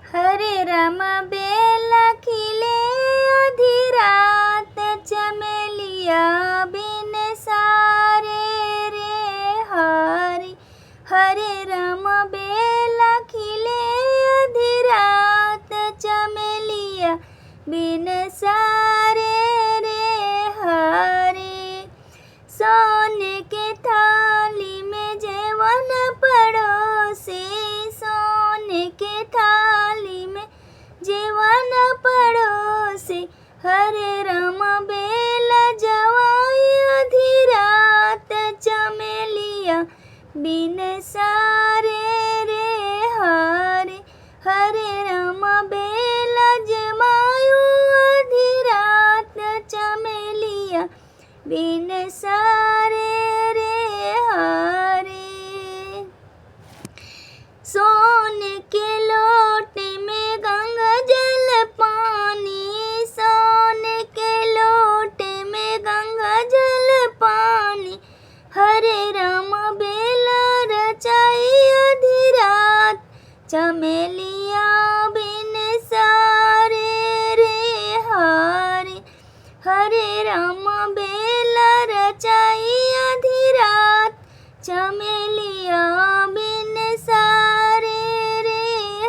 हरे राम बेला खिले आधी रात, चमेलिया बिन सारे रे हरि। हरे राम बेला खिले आधी रात, चमेलिया बिन सारे रे हरि। सोने के थाली में जेवन पड़ोसी, सोने के थाली में जेवन पड़ोसी। हरे राम बेला जवाई आधी रात, चमेलिया बिन सारे रे हरि। हरे राम बेला जमायो आधी रात, चमेलिया बिन सारे रे हरि। सोने के लोटे में गंगा जल पानी, सोने के लोटे में गंगा जल पानी। हरे राम बेला रचाई आधी रात, चमेलिया बिन सारे रे हरि। हरे राम बेला रचाई आधी रात, चमेलिया बिन सारे रे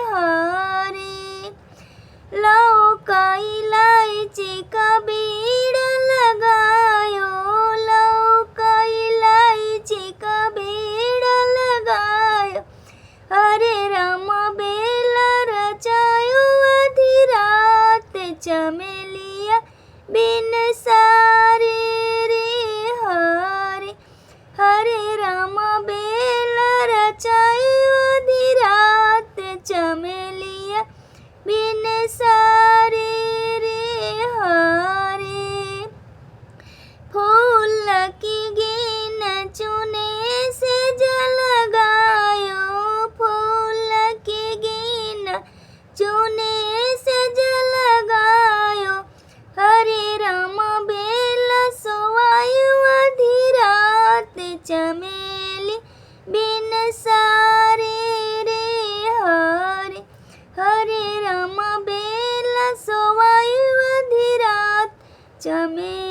हरि। लौका इलायची का बीड़ लगायो, लौका इलायची का बीड़ लगायो। हरे राम बेला रचायो आधी रात, चमेलिया बिन सारे रे हरि। हरे राम बेला रचायो आधी रात, चमेलिया बिन सारे रे हरि। फूल की गिन चुने से जल गायो, फूल की गिन चुने से जल गायो। हरे राम बेला सोवायो आधी रात, चमेली बिन सारे रे हरि। हरे राम बेला सोवायो आधी रात, चमेली